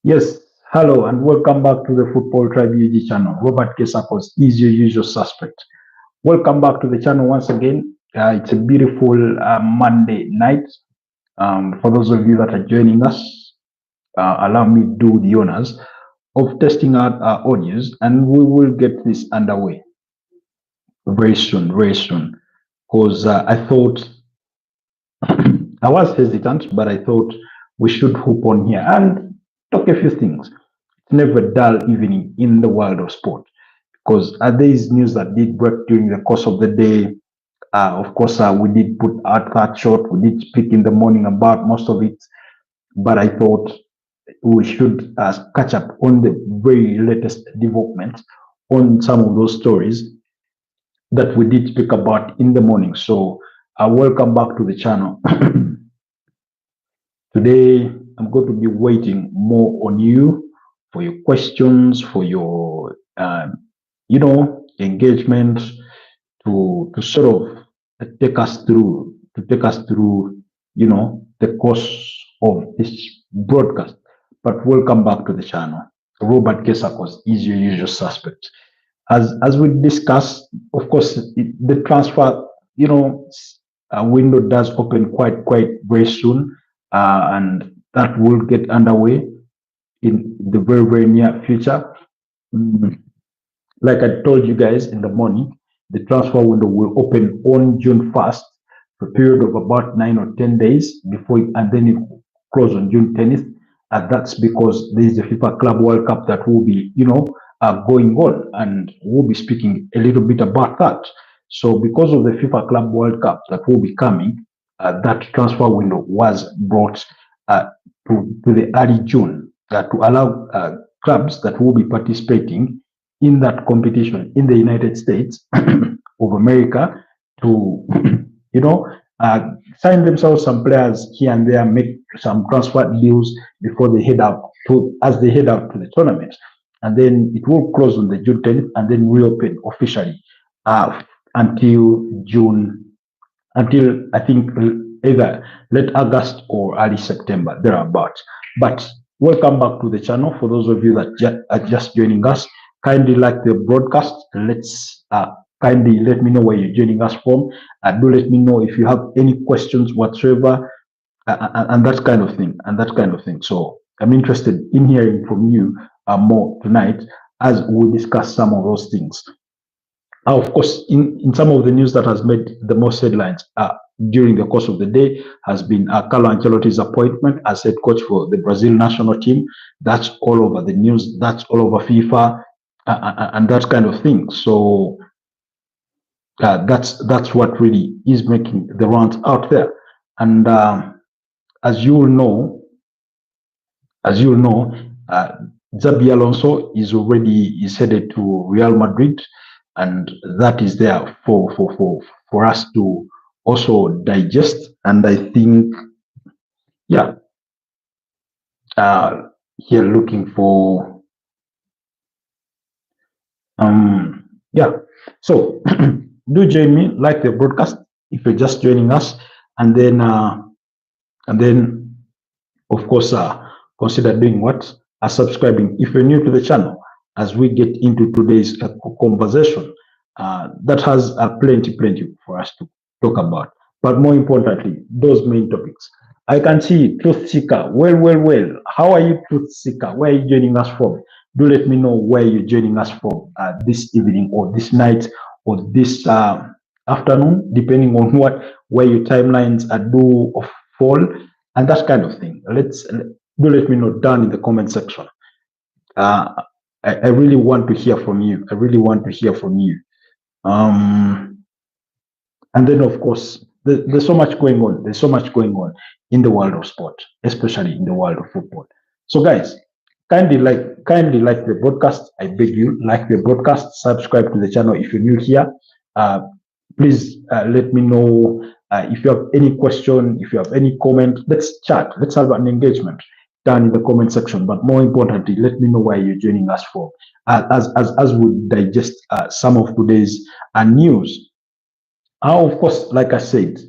Yes, hello and welcome back to the Football Tribe UG channel. Robert Kesakos is your usual suspect. Welcome back to the channel once again. It's a beautiful Monday night. For those of you that are joining us, allow me to do the honors of testing out our audios, and we will get this underway very soon, very soon. Because I thought I was hesitant, but I thought we should hoop on here and talk a few things. It's never a dull evening in the world of sport because there is news that did break during the course of the day. Of course, we did put out that short. We did speak in the morning about most of it, but I thought we should catch up on the very latest developments on some of those stories that we did speak about in the morning. So, welcome back to the channel. Today, I'm going to be waiting more on you for your questions, for your, engagement to sort of take us through, the course of this broadcast. But welcome back to the channel. Robert Kesakos is your usual suspect. As we discussed, of course, the transfer, window does open quite very soon, and that will get underway in the very near future. Mm, Like I told you guys in the morning, the transfer window will open on June 1st for a period of about 9 or 10 days before, and then it will close on June 10th. And that's because there is the FIFA Club World Cup that will be, going on, and we'll be speaking a little bit about that. So, because of the FIFA Club World Cup that will be coming, that transfer window was brought to the early June to allow clubs that will be participating in that competition in the United States of America to, you know, sign themselves some players here and there, make some transfer deals before they head out as they head out to the tournament. And then it will close on the June 10th and then reopen officially uh, until June, until I think either late August or early September, thereabout. But welcome back to the channel. For those of you that are just joining us, kindly like the broadcast. Let's kindly let me know where you're joining us from. Do let me know if you have any questions whatsoever, and that kind of thing, So I'm interested in hearing from you more tonight as we discuss some of those things. Of course, in some of the news that has made the most headlines during the course of the day has been Carlo Ancelotti's appointment as head coach for the Brazil national team. That's all over the news. That's all over FIFA and that kind of thing. So that's what really is making the rounds out there. And as you will know, as you know, uh, Xabi Alonso is headed to Real Madrid, and that is there for us to also digest. And I think, yeah, here looking for, yeah. So do join me, like the broadcast if you're just joining us, and then of course, consider doing what? Subscribing if you're new to the channel as we get into today's conversation that has plenty for us to talk about. But more importantly, those main topics. I can see Truth Seeker. Well. How are you, Truth Seeker? Where are you joining us from? Do let me know where you're joining us from this evening or this night or this afternoon, depending on where your timelines are due of fall and that kind of thing. Do let me know down in the comment section. Uh, I really want to hear from you. And then, of course, there's so much going on. There's so much going on in the world of sport, especially in the world of football. So, guys, kindly like the broadcast. I beg you, like the broadcast. Subscribe to the channel if you're new here. Uh, Please let me know if you have any question, if you have any comment. Let's chat. Let's have an engagement down in the comment section. But more importantly, let me know where you're joining us from as we digest some of today's news. Of course, like I said,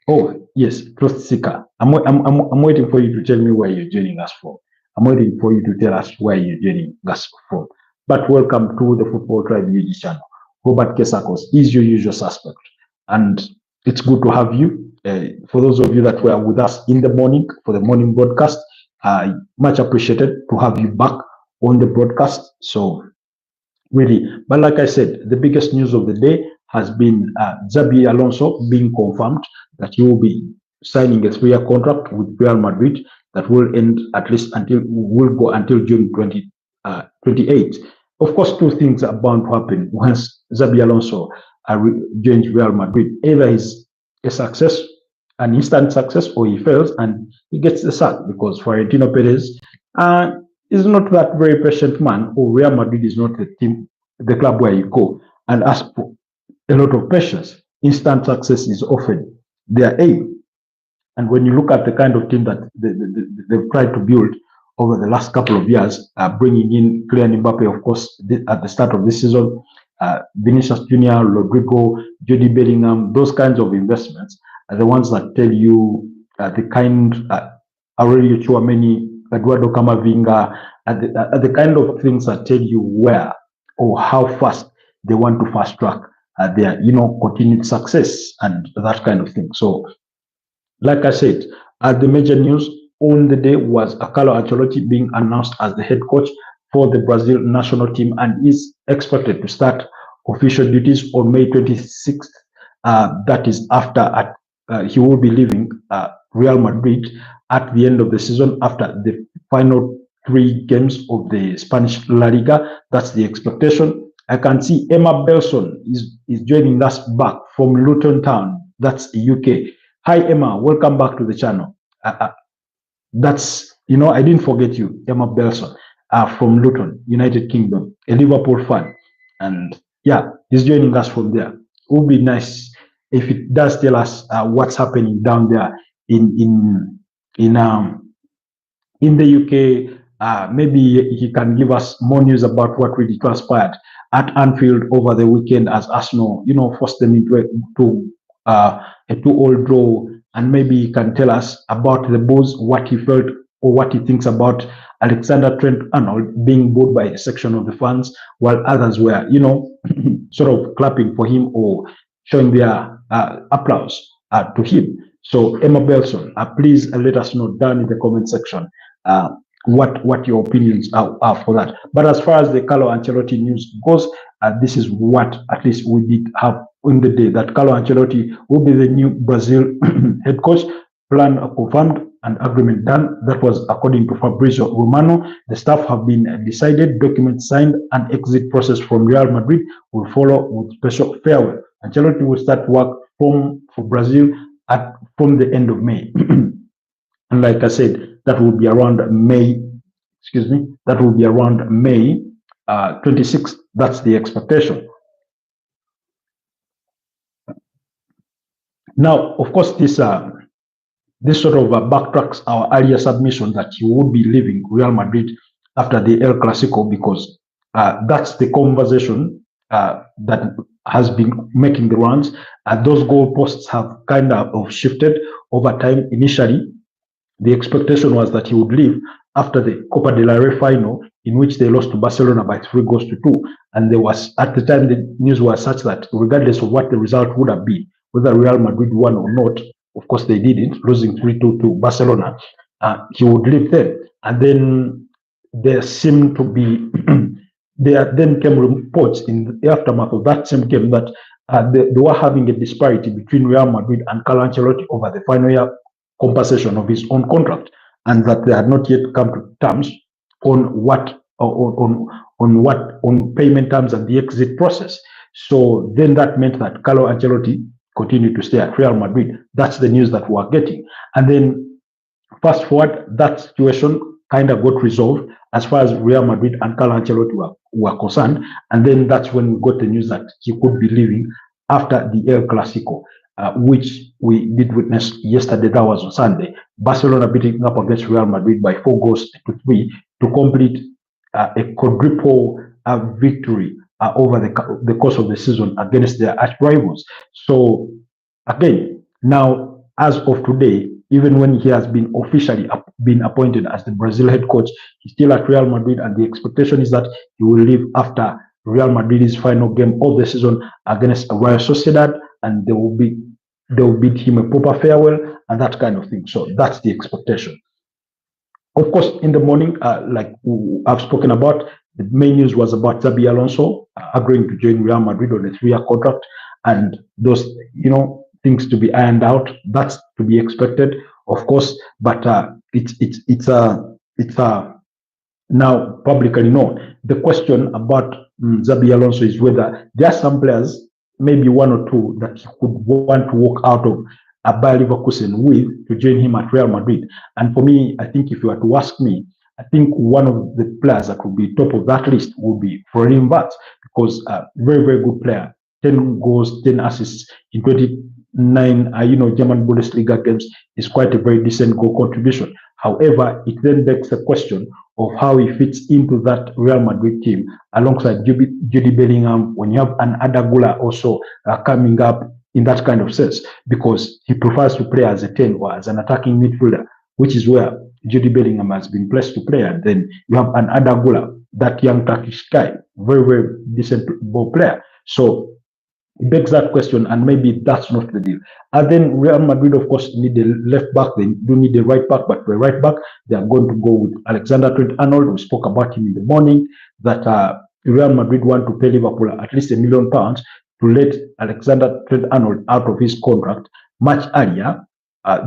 oh Yes, truth seeker. I'm waiting for you to tell me where you're joining us from. I'm waiting for you to tell us where you're joining us from. But welcome to the Football Tribe YouTube channel. Robert Kesakos is your usual suspect. And it's good to have you. For those of you that were with us in the morning for the morning broadcast, much appreciated to have you back on the broadcast. So really, but like I said, the biggest news of the day has been Xabi Alonso being confirmed that he will be signing a 3-year contract with Real Madrid that will end at least will go until June 2028. Of course, two things are bound to happen once Xabi Alonso joins Real Madrid. Either he's a success, an instant success, or he fails and he gets the sack, because Florentino Perez is not that very patient man, or Real Madrid is not the team, the club where you go and ask for a lot of patience. Instant success is often their aim. And when you look at the kind of team that they've tried to build over the last couple of years, bringing in Kylian Mbappe, of course, at the start of this season, Vinicius Junior, Rodrigo, Jude Bellingham, those kinds of investments are the ones that tell you the kind, Aurelio Tchouameni, Eduardo Camavinga, are the kind of things that tell you where or how fast they want to fast track their, continued success and that kind of thing. So, like I said, the major news on the day was Carlo Ancelotti being announced as the head coach for the Brazil national team and is expected to start official duties on May 26th. That is after he will be leaving Real Madrid at the end of the season after the final 3 games of the Spanish La Liga. That's the expectation. I can see Emma Belson is joining us back from Luton Town. That's UK. Hi, Emma. Welcome back to the channel. That's, I didn't forget you, Emma Belson, from Luton, United Kingdom, a Liverpool fan. And yeah, he's joining us from there. It would be nice if it does tell us what's happening down there in the UK. Maybe he can give us more news about what really transpired at Anfield over the weekend as Arsenal, forced them into a 2-2 draw, and maybe he can tell us about the Bulls, what he felt or what he thinks about Alexander Trent-Arnold being booed by a section of the fans, while others were, sort of clapping for him or showing their applause to him. So, Emma Belson, please let us know down in the comment section what your opinions are for that. But as far as the Carlo Ancelotti news goes, this is what at least we did have on the day, that Carlo Ancelotti will be the new Brazil head coach. Plan confirmed and agreement done. That was according to Fabrizio Romano. The staff have been decided, documents signed, and exit process from Real Madrid will follow with special farewell. Ancelotti will start work for Brazil from the end of May. And like I said, that will be around May, that will be around May 26th. That's the expectation. Now, of course, this sort of backtracks our earlier submission that he would be leaving Real Madrid after the El Clasico, because that's the conversation that has been making the rounds. Those goalposts have kind of shifted over time. Initially, the expectation was that he would leave after the Copa del Rey final, in which they lost to Barcelona by 3-2. And there was, at the time, the news was such that regardless of what the result would have been, whether Real Madrid won or not, of course they didn't, losing 3-2 to Barcelona, he would leave then. And then there seemed to be, there then came reports in the aftermath of that same game that they were having a disparity between Real Madrid and Carlo Ancelotti over the final year compensation of his own contract, and that they had not yet come to terms on on payment terms and the exit process. So then that meant that Carlo Ancelotti continued to stay at Real Madrid. That's the news that we are getting. And then fast forward, that situation kind of got resolved as far as Real Madrid and Carlo Ancelotti were concerned. And then that's when we got the news that he could be leaving after the El Clasico, which we did witness yesterday. That was on Sunday. Barcelona beating up against Real Madrid by 4-3 to complete a quadruple victory over the course of the season against their arch rivals. So again, now as of today, even when he has been officially been appointed as the Brazil head coach, he's still at Real Madrid, and the expectation is that he will leave after Real Madrid's final game of the season against Real Sociedad, and they will bid him a proper farewell and that kind of thing. So that's the expectation. Of course, in the morning, like I've spoken about, the main news was about Xabi Alonso agreeing to join Real Madrid on a 3-year contract, and those, things to be ironed out. That's to be expected, of course, but it's now publicly known. The question about Xabi Alonso is whether there are some players, maybe one or two, that he could want to walk out of Bayer Leverkusen with to join him at Real Madrid. And for me, I think if you were to ask me, I think one of the players that would be top of that list would be Florian Wirtz, because very, very good player. 10 goals, 10 assists in 29, German Bundesliga games is quite a very decent goal contribution. However, it then begs the question of how he fits into that Real Madrid team alongside Jude Bellingham, when you have an Adagula also coming up in that kind of sense, because he prefers to play as a 10 or as an attacking midfielder, which is where Jude Bellingham has been placed to play. And then you have an Adagula, that young Turkish guy, very, very decent ball player. So it begs that question, and maybe that's not the deal. And then Real Madrid, of course, need a left back. They do need a right back, but for a right back, they are going to go with Alexander Trent-Arnold. We spoke about him in the morning, that Real Madrid want to pay Liverpool at least £1 million to let Alexander Trent-Arnold out of his contract much earlier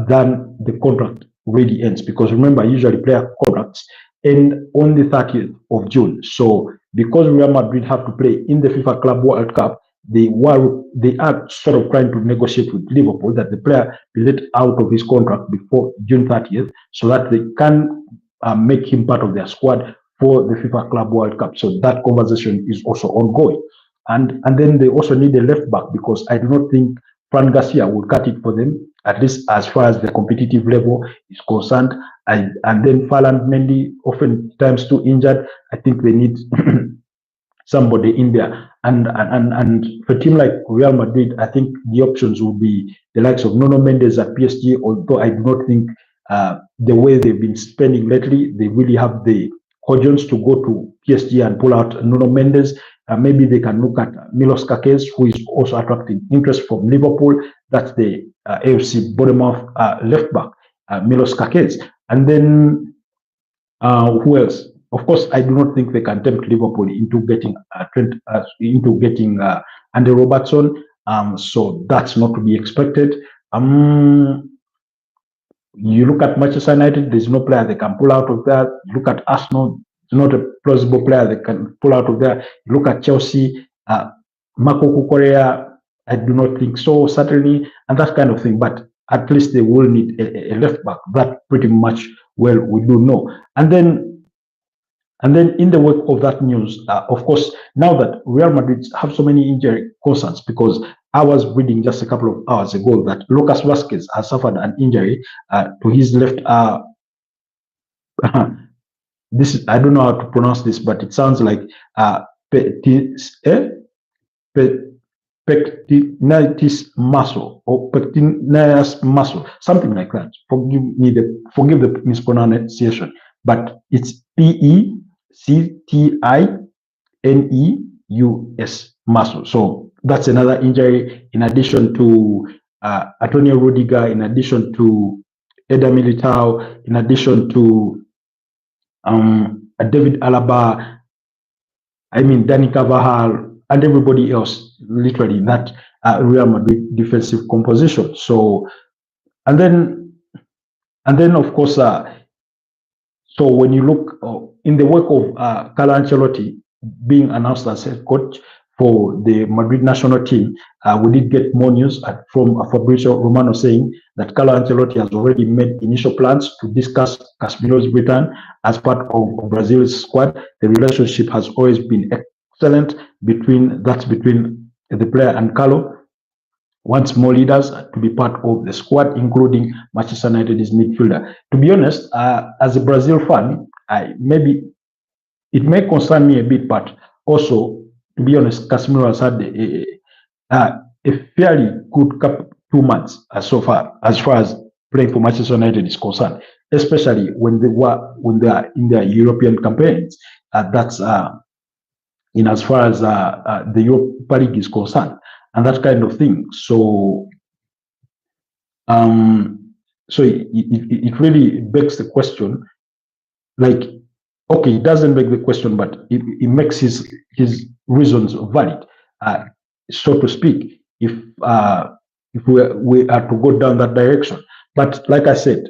than the contract really ends. Because remember, usually player contracts end on the 30th of June. So because Real Madrid have to play in the FIFA Club World Cup, they are sort of trying to negotiate with Liverpool that the player be let out of his contract before June 30th, so that they can make him part of their squad for the FIFA Club World Cup. So that conversation is also ongoing. And then they also need a left back, because I do not think Fran Garcia will cut it for them, at least as far as the competitive level is concerned. And then Farland Mendy, oftentimes too injured. I think they need somebody in there. And for a team like Real Madrid, I think the options will be the likes of Nuno Mendes at PSG, although I do not think the way they've been spending lately, they really have the cogence to go to PSG and pull out Nuno Mendes. Maybe they can look at Milos Kakes, who is also attracting interest from Liverpool. That's the AFC Bournemouth left back, Milos Kakes. And then who else? Of course, I do not think they can tempt Liverpool into getting Andy Robertson. So that's not to be expected. You look at Manchester United, there's no player they can pull out of that. You look at Arsenal, it's not a plausible player they can pull out of there. You look at Chelsea, Marco Cucurella, I do not think so, certainly, and that kind of thing. But at least they will need a left back. That pretty much well we do know. And then in the wake of that news, of course, now that Real Madrid have so many injury concerns, because I was reading just a couple of hours ago that Lucas Vazquez has suffered an injury to his left. This is, I don't know how to pronounce this, but it sounds like pectinitis muscle or pectineus muscle, something like that. Forgive the mispronunciation, but it's PECTINEUS muscle. So that's another injury, in addition to Antonio Rudiger, in addition to Eder Militao, in addition to David Alaba, Dani Carvajal, and everybody else, literally in that Real Madrid defensive composition. So, and then of course, so when you look in the wake of Carlo Ancelotti being announced as head coach for the Madrid national team, we did get more news from Fabrizio Romano saying that Carlo Ancelotti has already made initial plans to discuss Casemiro's return as part of Brazil's squad. The relationship has always been excellent between the player and Carlo. Wants more leaders to be part of the squad, including Manchester United's midfielder. To be honest, as a Brazil fan, maybe it may concern me a bit, but also, to be honest, Casemiro has had a fairly good couple 2 months so far, as far as playing for Manchester United is concerned, especially when they are in their European campaigns. That's in as far as the Europa League is concerned, and that kind of thing. So it really begs the question, like, okay, it doesn't make the question, but it makes his reasons valid, so to speak, if we are to go down that direction. But like I said,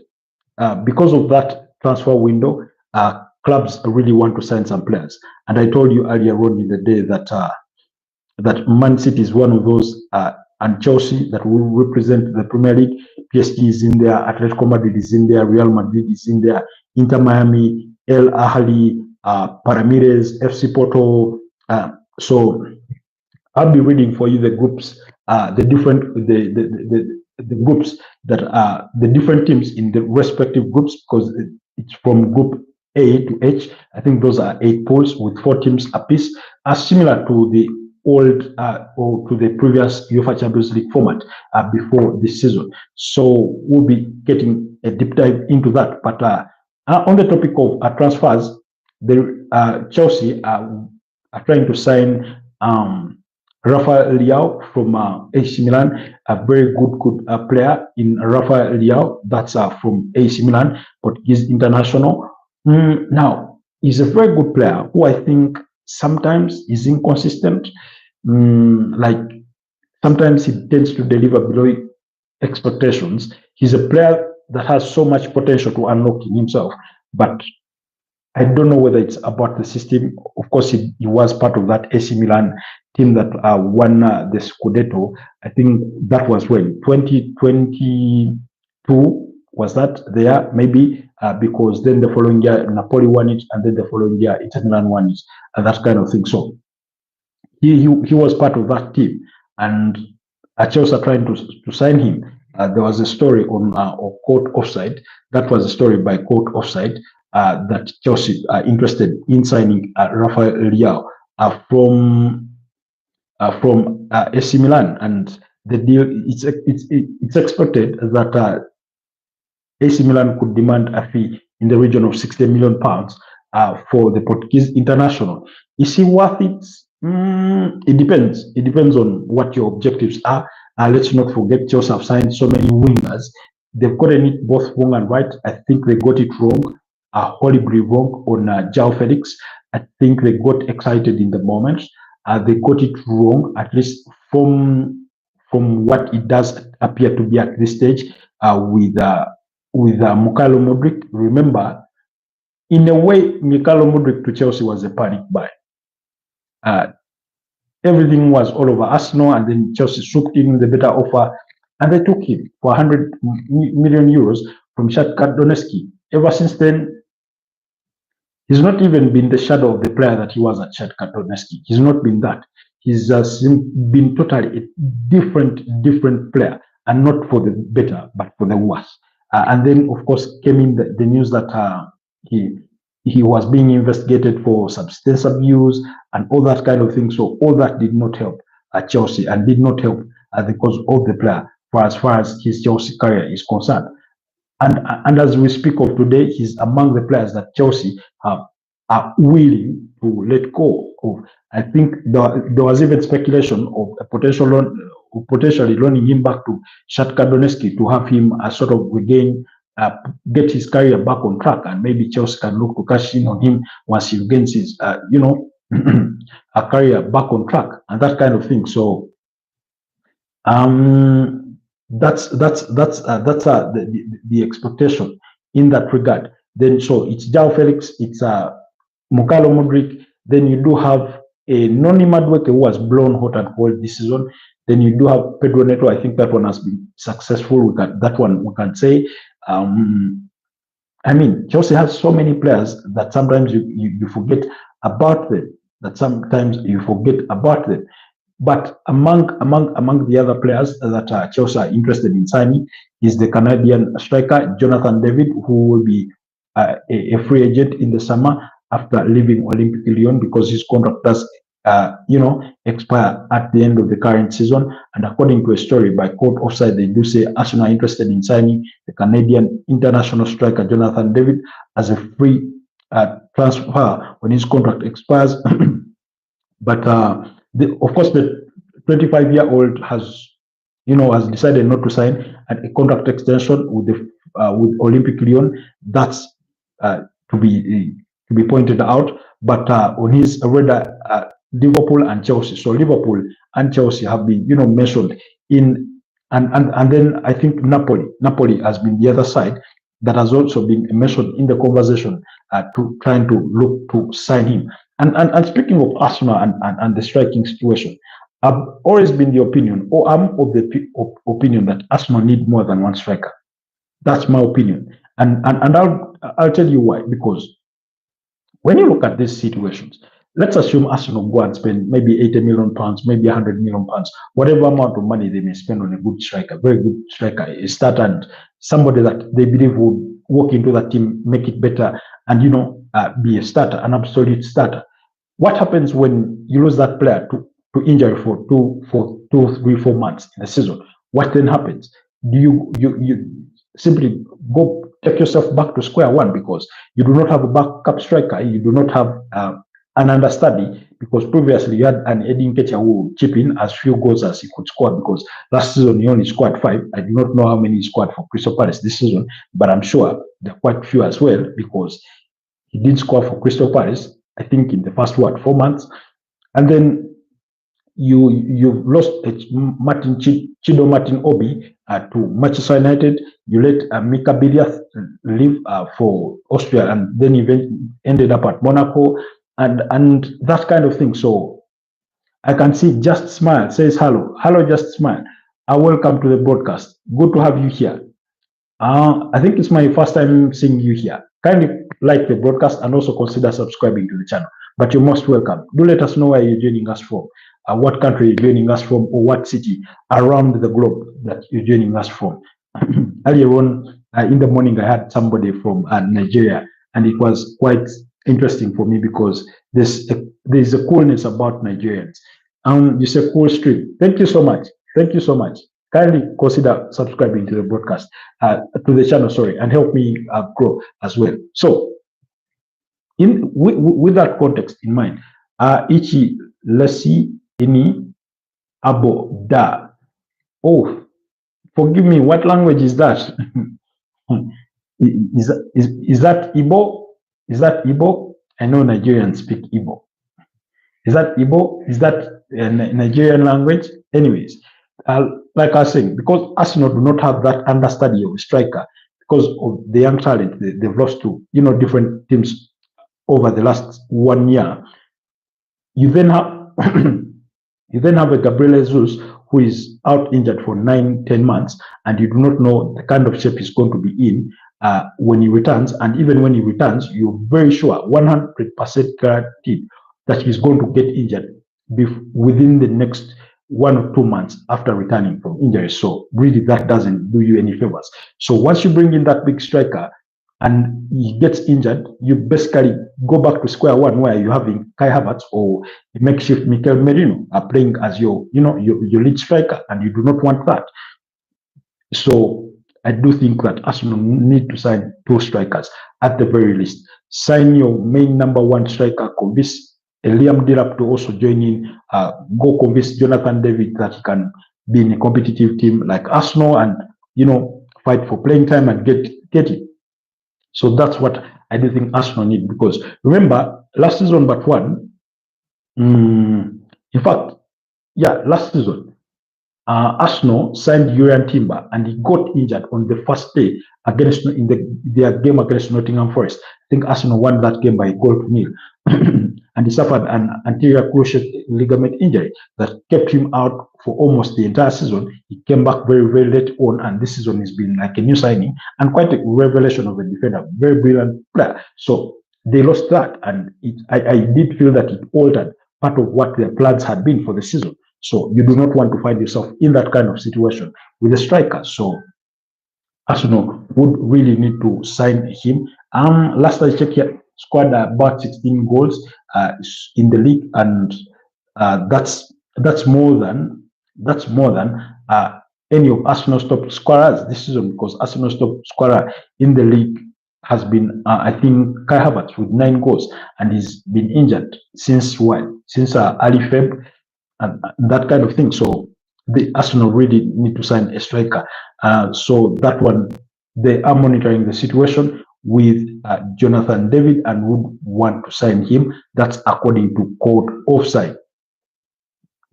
because of that transfer window, clubs really want to sign some players. And I told you earlier on in the day that that Man City is one of those, and Chelsea, that will represent the Premier League. PSG is in there, Atletico Madrid is in there, Real Madrid is in there, Inter Miami, El Ahly, Palmeiras, FC Porto. So I'll be reading for you the groups, the groups that are the different teams in the respective groups, because it's from Group A to H. I think those are 8 pools with 4 teams apiece, similar to the old or to the previous UEFA Champions League format before this season. So we'll be getting a deep dive into that. But on the topic of transfers, the Chelsea are trying to sign Rafael Leao from AC Milan, a very good player in Rafael Leao. That's from AC Milan, Portuguese international. Now, he's a very good player who I think sometimes is inconsistent. Like sometimes he tends to deliver below expectations. He's a player that has so much potential to unlock in himself, but I don't know whether it's about the system. Of course, he was part of that AC Milan team that won the Scudetto. I think that was when 2022 was that there, maybe because then the following year Napoli won it, and then the following year Inter Milan won it, that kind of thing. So he was part of that team, and Chelsea are trying to sign him. There was a story on Court Offside. That was a story by Court Offside that Chelsea are interested in signing Rafael Leao from AC Milan, and the deal, it's expected that AC Milan could demand a fee in the region of 60 million pounds for the Portuguese international. Is he worth it? It depends. It depends on what your objectives are. Let's not forget, Chelsea have signed so many wingers. They've gotten it both wrong and right. I think they got it wrong, horribly wrong on João Felix. I think they got excited in the moment. They got it wrong, at least from what it does appear to be at this stage with Mikhailo Mudryk. Remember, in a way, Mikhailo Mudryk to Chelsea was a panic buy. Everything was all over Arsenal, and then Chelsea swooped in the better offer, and they took him for 100 million euros from Shakhtar Donetsk. Ever since then, he's not even been the shadow of the player that he was at Shakhtar Donetsk. He's not been that. He's been totally a different player, and not for the better, but for the worse. And then, of course, came in the news that he was being investigated for substance abuse and all that kind of thing. So all that did not help Chelsea, and did not help the cause of the player for as far as his Chelsea career is concerned. And as we speak of today, he's among the players that Chelsea are willing to let go of. I think there was even speculation of a potential loan, potentially loaning him back to Shakhtar Donetsk to have him sort of regain, get his career back on track, and maybe Chelsea can look to cash in on him once he regains his, a career back on track, and that kind of thing. So, that's the expectation in that regard. Then, so it's João Felix, it's Mikhailo Mudryk. Then you do have a Noni Madueke who was blown hot and cold this season. Then you do have Pedro Neto. I think that one has been successful. That one we can say. I mean, Chelsea has so many players that sometimes you forget about them. But among the other players that Chelsea are interested in signing is the Canadian striker Jonathan David, who will be a free agent in the summer after leaving Olympique Lyon, because his contract does expire at the end of the current season. And according to a story by Court Offside, they do say Arsenal are interested in signing the Canadian international striker Jonathan David as a free transfer when his contract expires. But of course, the 25-year-old has decided not to sign a contract extension with Olympic Lyon. That's to be pointed out. But on his radar, Liverpool and Chelsea. So Liverpool and Chelsea have been mentioned in, and then I think Napoli has been the other side that has also been mentioned in the conversation to trying to look to sign him. And speaking of Arsenal and the striking situation, I've always been the opinion, or I'm of the opinion that Arsenal need more than one striker. That's my opinion, and I'll tell you why. Because when you look at these situations, let's assume Arsenal go and spend maybe 80 million pounds, maybe 100 million pounds, whatever amount of money they may spend on a good striker, very good striker, a starter, and somebody that they believe will walk into that team, make it better, and be a starter, an absolute starter. What happens when you lose that player to injury for 2, 3, 4 months in a season? What then happens? Do you simply go take yourself back to square one because you do not have a backup striker, you do not have an understudy, because previously you had an Eddie Nketiah who would chip in as few goals as he could score, because last season he only scored 5. I do not know how many he scored for Crystal Palace this season, but I'm sure there are quite few as well, because he did score for Crystal Palace, I think, in the first 4 months. And then you've lost Chido Martin Obi to Manchester United. You let Mika Biliath leave for Austria, and then he ended up at Monaco, and that kind of thing. So I can see Just Smile says hello Just Smile. Welcome to the broadcast. Good to have you here. I think it's my first time seeing you here. Kindly like the broadcast and also consider subscribing to the channel. But you're most welcome. Do let us know where you're joining us from, what country you're joining us from, or what city around the globe that you're joining us from. Earlier on in the morning, I had somebody from Nigeria, and it was quite interesting for me because there's a coolness about Nigerians. It's a cool stream. Thank you so much. Thank you so much. Kindly consider subscribing to the broadcast, to the channel, sorry, and help me grow as well. So, with that context in mind, Ichi Lesi Ini Abo Da. Oh, forgive me, what language is that? is that Igbo? Is that Igbo? I know Nigerians speak Igbo. Is that Igbo? Is that a Nigerian language? Anyways, like I was saying, because Arsenal do not have that understudy of a striker, because of the young talent they've lost to different teams over the last 1 year, you then have a Gabriel Jesus who is out injured for 9-10 months, and you do not know the kind of shape he's going to be in when he returns. And even when he returns, you're very sure, 100% guaranteed, that he's going to get injured within the next 1 or 2 months after returning from injury. So really, that doesn't do you any favors. So once you bring in that big striker and he gets injured, you basically go back to square one, where you're having Kai Havertz or makeshift Mikel Merino playing as your lead striker, and you do not want that. So I do think that Arsenal need to sign 2 strikers at the very least. Sign your main number 1 striker, convince Liam Delap to also join in, go convince Jonathan David that he can be in a competitive team like Arsenal and, fight for playing time and get it. So that's what I do think Arsenal need, because remember, last season but one, in fact, last season, Arsenal signed Urian Timber, and he got injured on the first day in their game against Nottingham Forest. I think Arsenal won that game by 1-0. And he suffered an anterior cruciate ligament injury that kept him out for almost the entire season. He came back very, very late on, and this season has been like a new signing and quite a revelation of a defender, very brilliant player. So they lost that, and I did feel that it altered part of what their plans had been for the season. So you do not want to find yourself in that kind of situation with a striker. So Arsenal would really need to sign him. Last I checked here, scored about 16 goals in the league, and that's more than any of Arsenal's top scorers this season, because Arsenal's top scorer in the league has been I think Kai Havertz with 9 goals, and he's been injured since early Feb, and that kind of thing. So the Arsenal really need to sign a striker. So that one, they are monitoring the situation with Jonathan David and would want to sign him. That's according to Code Offside.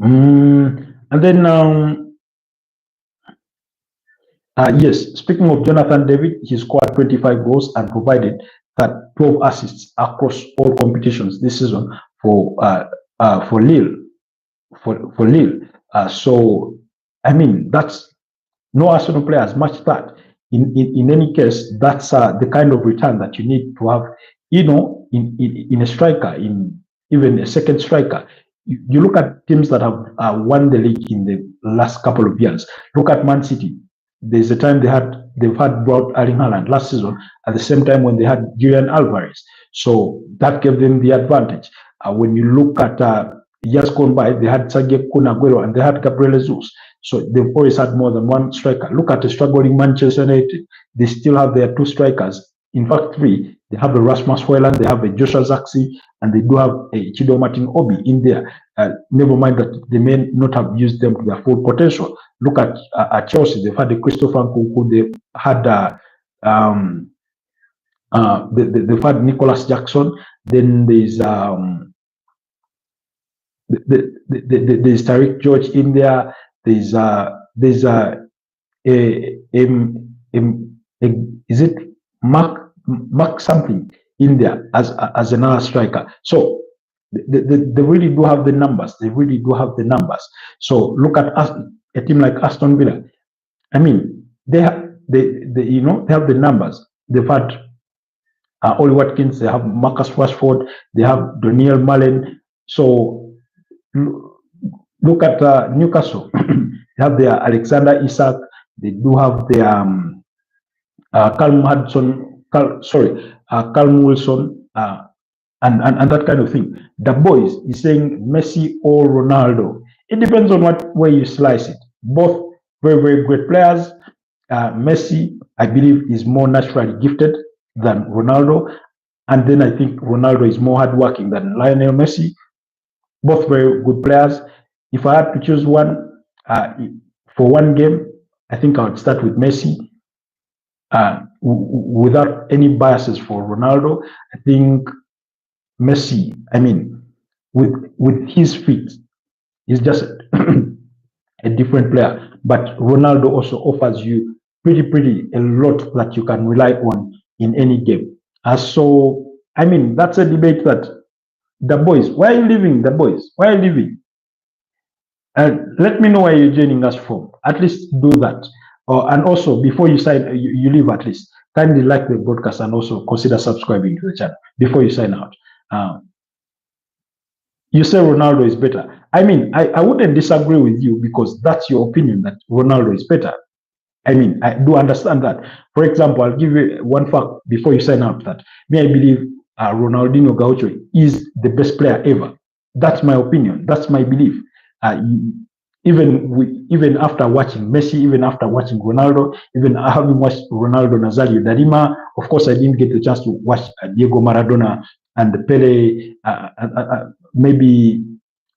And then, yes, speaking of Jonathan David, he scored 25 goals and provided 12 assists across all competitions this season for Lille. For Lille. So, I mean, that's no Arsenal player has matched that. In any case, that's the kind of return that you need to have, in a striker, in even a second striker. You look at teams that have won the league in the last couple of years. Look at Man City. There's a time they've had brought Erling Haaland last season at the same time when they had Julian Alvarez. So that gave them the advantage. When you look at years gone by, they had Sergio Kun Aguero and they had Gabriel Jesus. So they've always had more than one striker. Look at the struggling Manchester United. They still have their 2 strikers. In fact, 3. They have a Rasmus Højlund, they have a Joshua Zirkzee, and they do have a Chido Martin Obi in there. Never mind that they may not have used them to their full potential. Look at Chelsea. They've had a Christopher Nkunku. They've had they've had Nicholas Jackson. Then there's there's Tariq George in there. There's is it Mark something in there as another striker. So they really do have the numbers. They really do have the numbers. So look at a team like Aston Villa. I mean, they have the numbers. They've had Oli Watkins. They have Marcus Rashford. They have Daniel Mullen. So look at Newcastle. They have their Alexander Isak. They do have their Callum Wilson, and that kind of thing. The boys is saying Messi or Ronaldo. It depends on what way you slice it. Both very, very great players. Messi, I believe, is more naturally gifted than Ronaldo, and then I think Ronaldo is more hardworking than Lionel Messi. Both very good players. If I had to choose one for one game, I think I would start with Messi. Without any biases for Ronaldo, I think Messi, I mean, with his feet, is just a different player. But Ronaldo also offers you pretty a lot that you can rely on in any game. So, I mean, that's a debate that the boys, where are you living? The boys, where are you living? Let me know where you're joining us from. At least do that. And also, before you sign, you leave, at least kindly like the broadcast and also consider subscribing to the channel before you sign out. You say Ronaldo is better. I mean, I wouldn't disagree with you because that's your opinion that Ronaldo is better. I mean, I do understand that. For example, I'll give you one fact before you sign out that I believe Ronaldinho Gaucho is the best player ever. That's my opinion. That's my belief. Even after watching Messi, even after watching Ronaldo, even having watched Ronaldo Nazario da. Of course, I didn't get the chance to watch Diego Maradona and Pele, maybe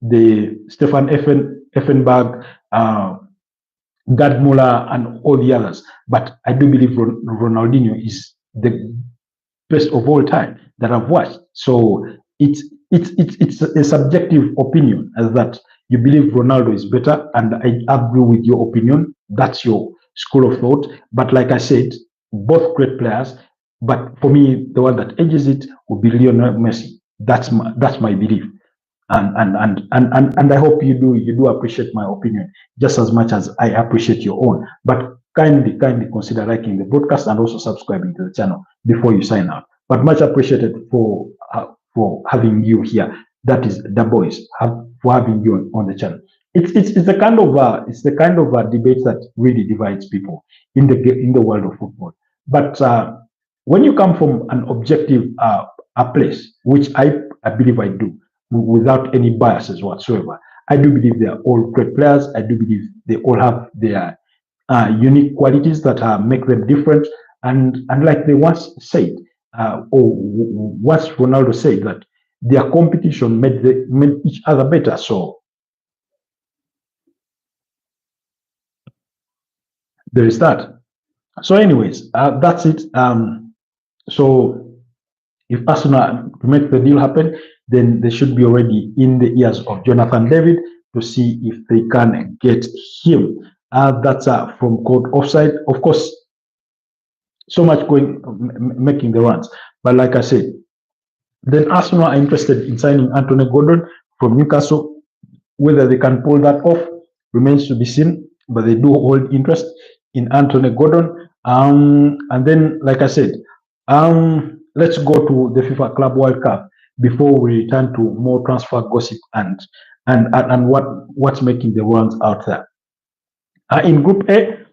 the Stefan Effenberg, Gerd Müller, and all the others. But I do believe Ronaldinho is the best of all time that I've watched. So it's a subjective opinion that you believe Ronaldo is better, and I agree with your opinion. That's your school of thought. But like I said, both great players. But for me, the one that edges it would be Lionel Messi. That's my belief, and I hope you do appreciate my opinion just as much as I appreciate your own. But kindly consider liking the broadcast and also subscribing to the channel before you sign out. But much appreciated for having you here. That is the boys for having you on the channel. It's the kind of debate that really divides people in the world of football. But when you come from an objective place, which I believe I do, without any biases whatsoever. I do believe they are all great players. I do believe they all have their unique qualities that make them different. And like they once said, or once Ronaldo said that their competition made each other better. So there is that. So, anyways, that's it. So if Arsenal to make the deal happen, then they should be already in the ears of Jonathan David to see if they can get him. That's from Code Offside. Of course, so much going making the runs. But like I said, then Arsenal are interested in signing Anthony Gordon from Newcastle. Whether they can pull that off remains to be seen, but they do hold interest in Anthony Gordon. And then, like I said, let's go to the FIFA Club World Cup before we return to more transfer gossip and what's making the rounds out there. In Group A,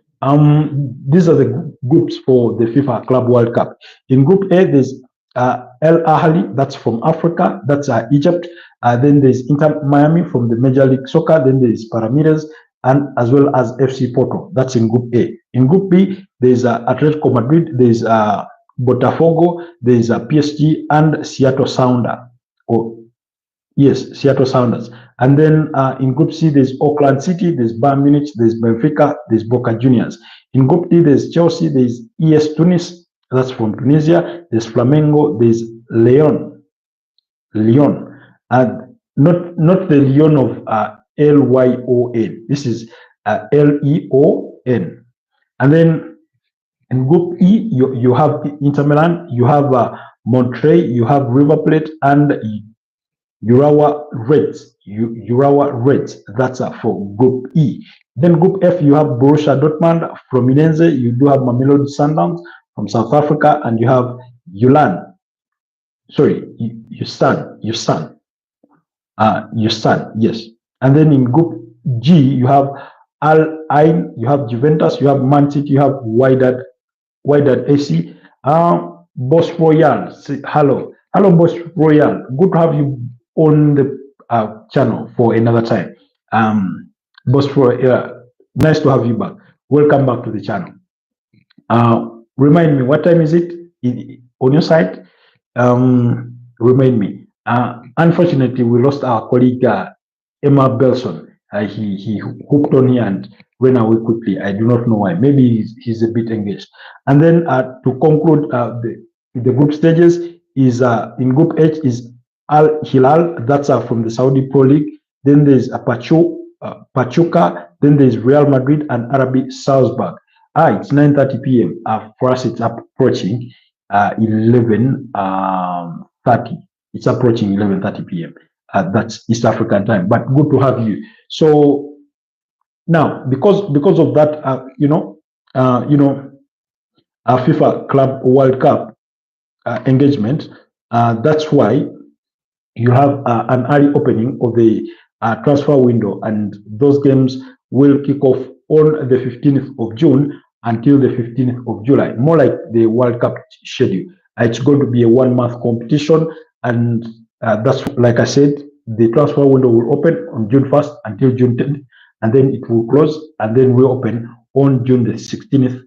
these are the groups for the FIFA Club World Cup. In Group A, there's El Ahly, that's from Africa, that's Egypt. Then there's Inter Miami from the Major League Soccer. Then there's Palmeiras, and as well as FC Porto. That's in Group A. In Group B, there's Atletico Madrid, there's Botafogo, there's PSG, and Seattle Sounder. Yes, Seattle Sounders. And then in Group C, there's Auckland City, there's Bayern Munich, there's Benfica, there's Boca Juniors. In Group D, there's Chelsea, there's ES Tunis, that's from Tunisia, there's Flamengo, there's Lyon, and not the Lyon of Lyon. This is Leon. And then in Group E, you have Inter Milan, you have Monterrey, you have River Plate, and Urawa Reds. That's for Group E. Then Group F, you have Borussia Dortmund from Inense, you do have Mamelodi Sundowns from South Africa, and you have Yulan. Sorry, Yusan, yes. And then in Group G, you have Al Ain, you have Juventus, you have Man City, you have Wydad AC. Boss Royal, hello, Boss Royal. Good to have you on the channel for another time. Boss Royal, nice to have you back. Welcome back to the channel. Remind me, what time is it on your side? Remind me. Unfortunately, we lost our colleague Emma Belson. He hooked on here and ran away quickly. I do not know why. Maybe he's a bit engaged. And then to conclude the group stages is in Group H is Al Hilal. That's from the Saudi Pro League. Then there's Pachuca. Then there's Real Madrid and RB Salzburg. It's 9:30 p.m. For us, it's approaching 11:30. It's approaching 11:30 p.m. That's East African time. But good to have you. So now, because of that, FIFA Club World Cup engagement, that's why you have an early opening of the transfer window, and those games will kick off on the 15th of June until the 15th of July, more like the World Cup schedule. It's going to be a 1-month competition, and that's, like I said, the transfer window will open on June 1st until June 10th, and then it will close, and then we'll open on June the 16th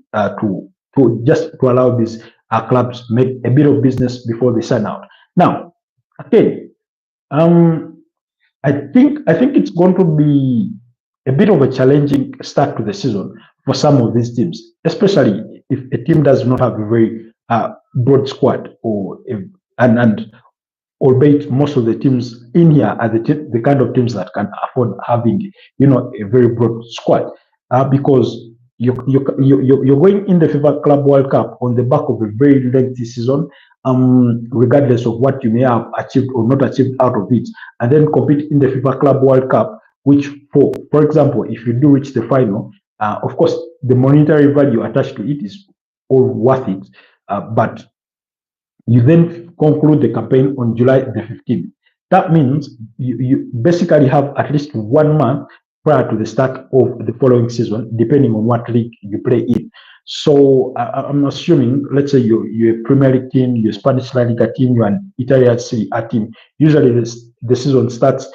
to allow these clubs make a bit of business before they sign out. Now, again, I think it's going to be a bit of a challenging start to the season for some of these teams, especially if a team does not have a very broad squad, and albeit most of the teams in here are the kind of teams that can afford having a very broad squad, because you're going in the FIFA Club World Cup on the back of a very lengthy season, regardless of what you may have achieved or not achieved out of it, and then compete in the FIFA Club World Cup, which, for example, if you do reach the final, of course, the monetary value attached to it is all worth it, but you then conclude the campaign on July the 15th. That means you basically have at least 1 month prior to the start of the following season, depending on what league you play in. So I'm assuming, let's say you're a Premier League team, you're a Spanish La Liga team, you're an Italian Serie A team. Usually the season starts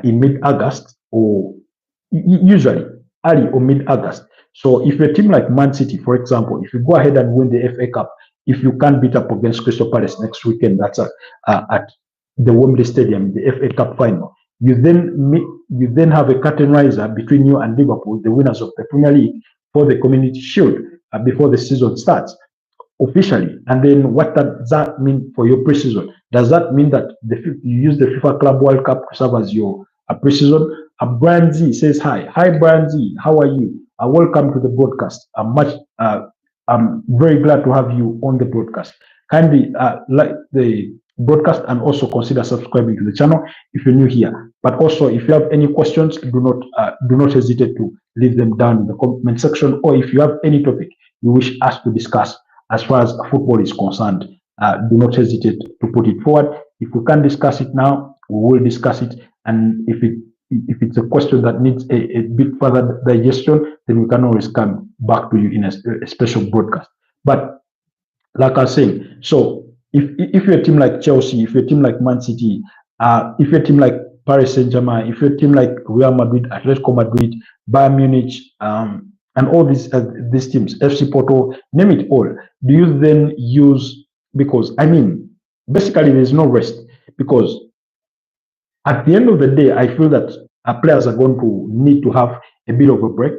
in mid-August, or usually early or mid-August. So if a team like Man City, for example, if you go ahead and win the FA Cup, if you can't beat up against Crystal Palace next weekend, that's at the Wembley Stadium, the FA Cup final, you then have a curtain riser between you and Liverpool, the winners of the Premier League, for the Community Shield before the season starts officially. And then what does that mean for your preseason? Does that mean that you use the FIFA Club World Cup to serve as your preseason? Brian Z says hi. Hi, Brian Z. How are you? Welcome to the broadcast. I'm very glad to have you on the broadcast. Kindly like the broadcast and also consider subscribing to the channel if you're new here. But also, if you have any questions, do not hesitate to leave them down in the comment section. Or if you have any topic you wish us to discuss as far as football is concerned, do not hesitate to put it forward. If we can discuss it now, we will discuss it. And if it's a question that needs a bit further digestion, then we can always come back to you in a special broadcast. But like I was saying, so if you're a team like Chelsea, if you're a team like Man City, if you're a team like Paris Saint-Germain, if you're a team like Real Madrid, Atletico Madrid, Bayern Munich, and all these teams, FC Porto, name it all, do you then use, because I mean, basically there's no rest, because at the end of the day, I feel that players are going to need to have a bit of a break,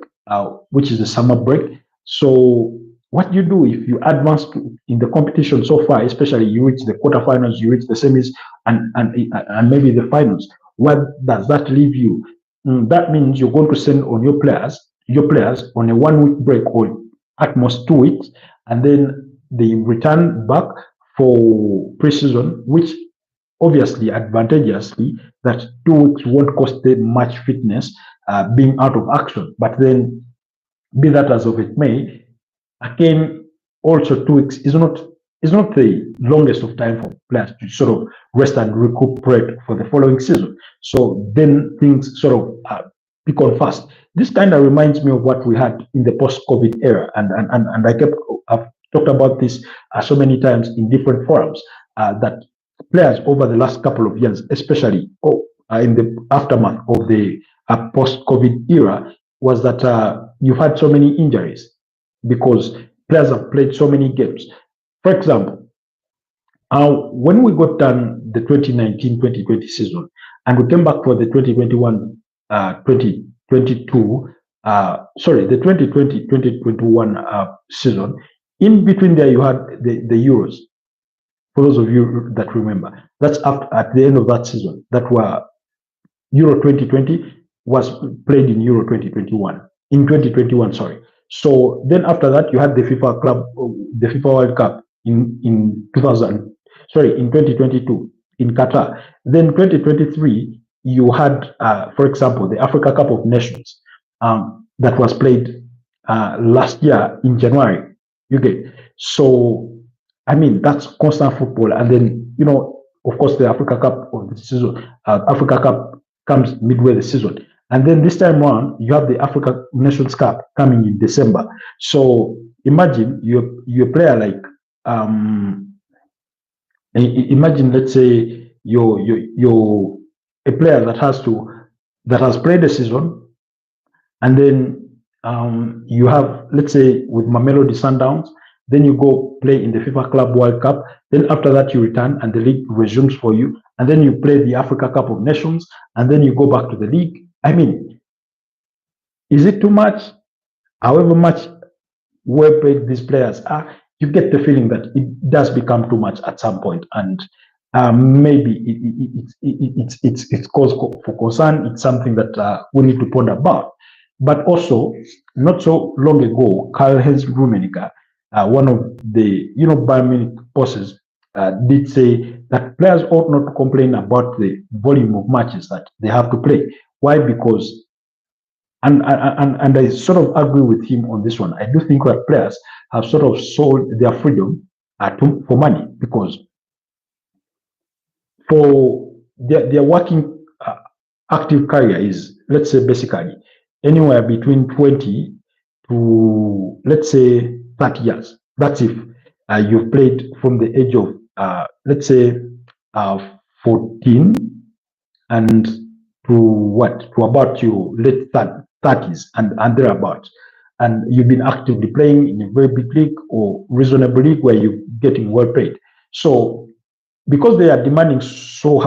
which is the summer break. So what you do if you advance in the competition so far, especially you reach the quarterfinals, you reach the semis, and maybe the finals, what does that leave you? That means you're going to send on your players on a 1 week break or at most 2 weeks, and then they return back for preseason, which obviously advantageously that 2 weeks won't cost them much fitness being out of action. But then, be that as of it may, again, also 2 weeks is not the longest of time for players to sort of rest and recuperate for the following season. So then things sort of pick on fast. This kind of reminds me of what we had in the post-COVID era, and I've talked about this so many times in different forums, that players over the last couple of years, especially in the aftermath of the post-COVID era, was that you've had so many injuries because players have played so many games. For example, when we got done the 2019-2020 season and we came back for the 2021-2022, the 2020-2021 season, in between there you had the Euros. For those of you that remember, that's at the end of that season. That were Euro 2020 was played in Euro 2021. In 2021, sorry. So then after that, you had the FIFA World Cup in 2022 in Qatar. Then 2023, you had, for example, the Africa Cup of Nations that was played last year in January. You get so. I mean, that's constant football. And then, of course, the Africa Cup of the season, Africa Cup comes midway the season. And then this time around, you have the Africa Nations Cup coming in December. So imagine you're a player like, imagine, let's say, you're a player that has played the season, and then you have, let's say, with Mamelodi Sundowns, then you go play in the FIFA Club World Cup. Then after that, you return and the league resumes for you. And then you play the Africa Cup of Nations. And then you go back to the league. I mean, is it too much? However much well paid these players are, you get the feeling that it does become too much at some point. And maybe it's cause for concern. It's something that we need to ponder about. But also, not so long ago, Karl-Heinz Rummenigge, one of the Bayern Munich bosses, did say that players ought not to complain about the volume of matches that they have to play. Why? Because, and I sort of agree with him on this one. I do think that players have sort of sold their freedom for money, because for their working active career is, let's say, basically anywhere between 20 to, let's say, 30 years. That's if you've played from the age of, let's say, 14 and to about your late 30s and thereabouts, and you've been actively playing in a very big league or reasonable league where you're getting well paid. So because they're demanding so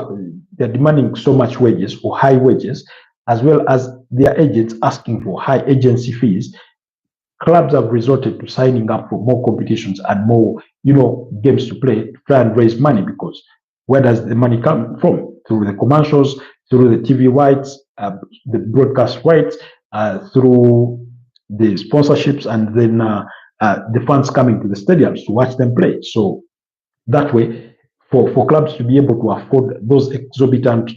much wages or high wages, as well as their agents asking for high agency fees, clubs have resorted to signing up for more competitions and more, games to play to try and raise money. Because where does the money come from? Through the commercials, through the TV rights, the broadcast rights, through the sponsorships, and then the fans coming to the stadiums to watch them play. So that way, for clubs to be able to afford those exorbitant,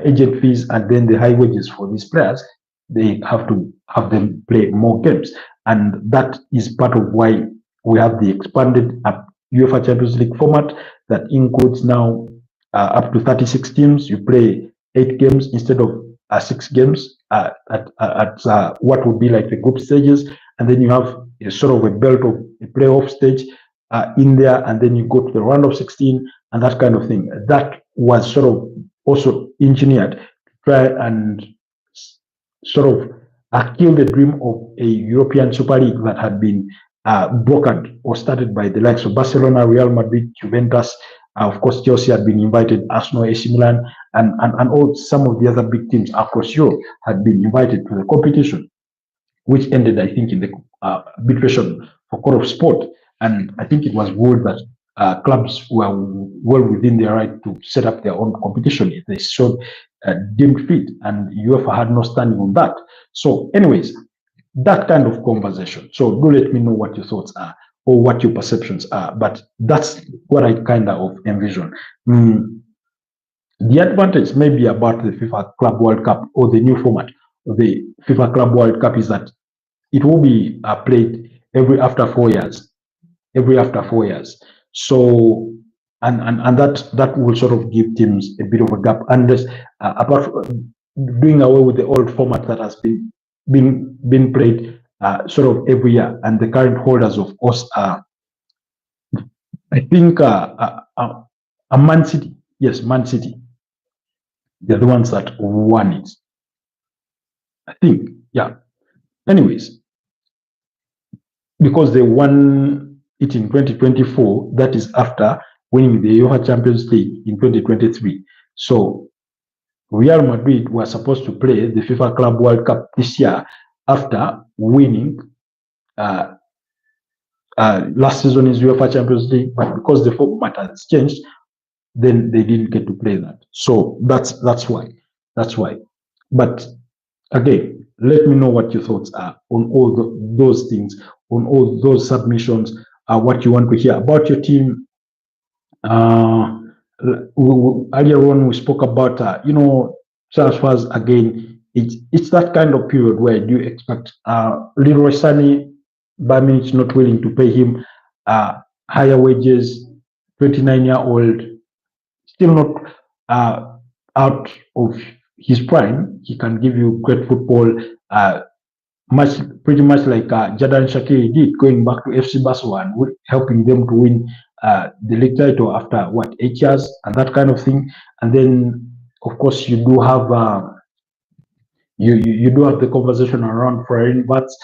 agent fees and then the high wages for these players, they have to have them play more games. And that is part of why we have the expanded UEFA Champions League format that includes now up to 36 teams. You play 8 games instead of 6 games at what would be like the group stages. And then you have a sort of a belt of a playoff stage in there, and then you go to the round of 16 and that kind of thing. That was sort of also engineered to try and sort of kill the dream of a European Super League that had been brokered or started by the likes of Barcelona, Real Madrid, Juventus. Of course, Chelsea had been invited, Arsenal, AC Milan, and all some of the other big teams across Europe had been invited to the competition, which ended, I think, in the arbitration for Court of Sport. And I think it was ruled that clubs were well within their right to set up their own competition if they showed deemed fit, and UEFA had no standing on that. So, anyways, that kind of conversation. So, do let me know what your thoughts are or what your perceptions are. But that's what I kind of envision. The advantage maybe about the FIFA Club World Cup or the new format of the FIFA Club World Cup is that it will be played every after 4 years. So, and that will sort of give teams a bit of a gap, unless apart from doing away with the old format that has been played sort of every year. And the current holders, of course, are, I think, Man City. Yes, Man City. They're the ones that won it, I think. Yeah. Anyways, because they won it in 2024, that is after winning the UEFA Champions League in 2023. So Real Madrid were supposed to play the FIFA Club World Cup this year after winning last season's UEFA Champions League, but because the format has changed, then they didn't get to play that. So that's why. But again, let me know what your thoughts are on all those things, on all those submissions, what you want to hear about your team. Earlier on, we spoke about, transfers again. It's that kind of period where you expect Leroy Sané, Bayern Munich not willing to pay him higher wages, 29-year-old, still not out of his prime. He can give you great football, pretty much like Jadon Shaqiri did, going back to FC Barcelona and helping them to win the league title after 8 years and that kind of thing. And then, of course, you do have you do have the conversation around Florian Wirtz.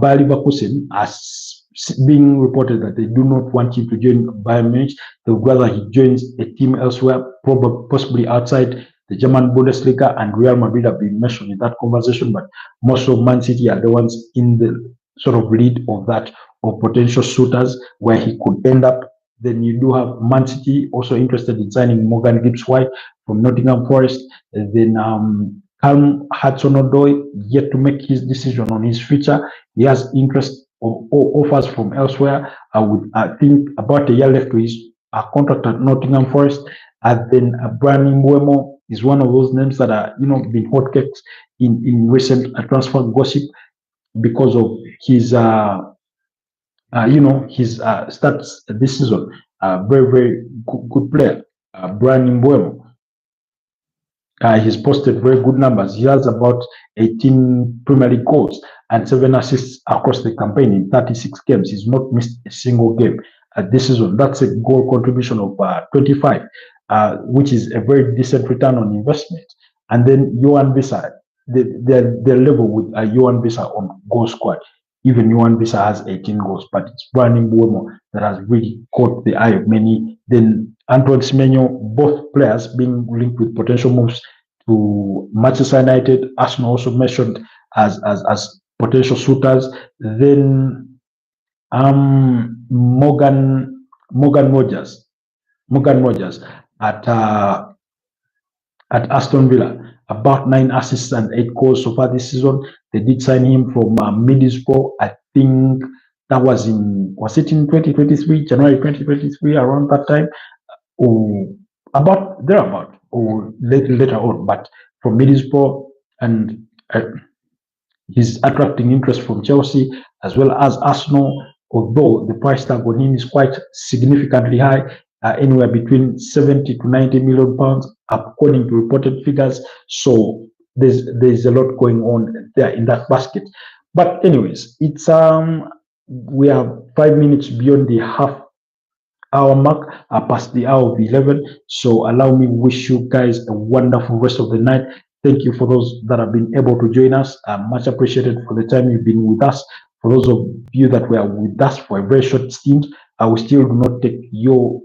Bayer Leverkusen as being reported that they do not want him to join Bayern Munich. They would rather he joins a team elsewhere, probably possibly outside the German Bundesliga, and Real Madrid have been mentioned in that conversation, but most of Man City are the ones in the sort of lead of that, of potential suitors where he could end up. Then you do have Man City also interested in signing Morgan Gibbs-White from Nottingham Forest. Then Callum Hudson-Odoi yet to make his decision on his future. He has interest or offers from elsewhere. I think about a year left to his contract at Nottingham Forest. And then Bryan Mbeumo is one of those names that are, been hotcakes in recent transfer gossip because of his, his stats this season. Very, very good player, Bryan Mbeumo. He's posted very good numbers. He has about 18 Premier League goals and 7 assists across the campaign in 36 games. He's not missed a single game this season. That's a goal contribution of 25. which is a very decent return on investment. And then Johan Visa, their level with Johan Visa on goal squad. Even Johan Visa has 18 goals, but it's Brandon Buemo that has really caught the eye of many. Then Antoine Semenyo, both players being linked with potential moves to Manchester United. Arsenal also mentioned as potential suitors. Then Morgan Rogers at Aston Villa, about 9 assists and 8 goals so far this season. They did sign him from Middlesbrough. I think that was in 2023, January 2023, around that time, or about thereabout, or later on. But from Middlesbrough, and he's attracting interest from Chelsea as well as Arsenal, although the price tag on him is quite significantly high, anywhere between 70 to 90 million pounds, according to reported figures. So there's a lot going on there in that basket. But anyways, it's we are 5 minutes beyond the half hour mark, past the hour of 11. So allow me to wish you guys a wonderful rest of the night. Thank you for those that have been able to join us. Much appreciated for the time you've been with us. For those of you that were with us for a very short stint, I will still do not take your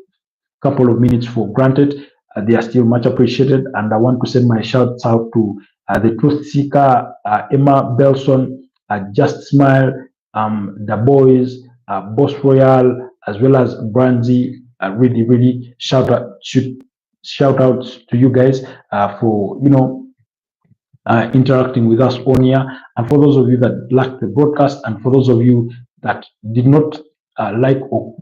couple of minutes for granted. They are still much appreciated. And I want to send my shouts out to the Truth Seeker, Emma Belson, Just Smile, the boys, Boss Royal, as well as Brandy. Really shout out to you guys for interacting with us on here, and for those of you that liked the broadcast, and for those of you that did not like or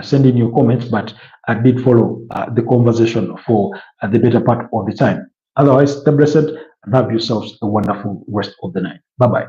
send in your comments, but did follow the conversation for the better part of the time. Otherwise, stay blessed and have yourselves a wonderful rest of the night. Bye bye.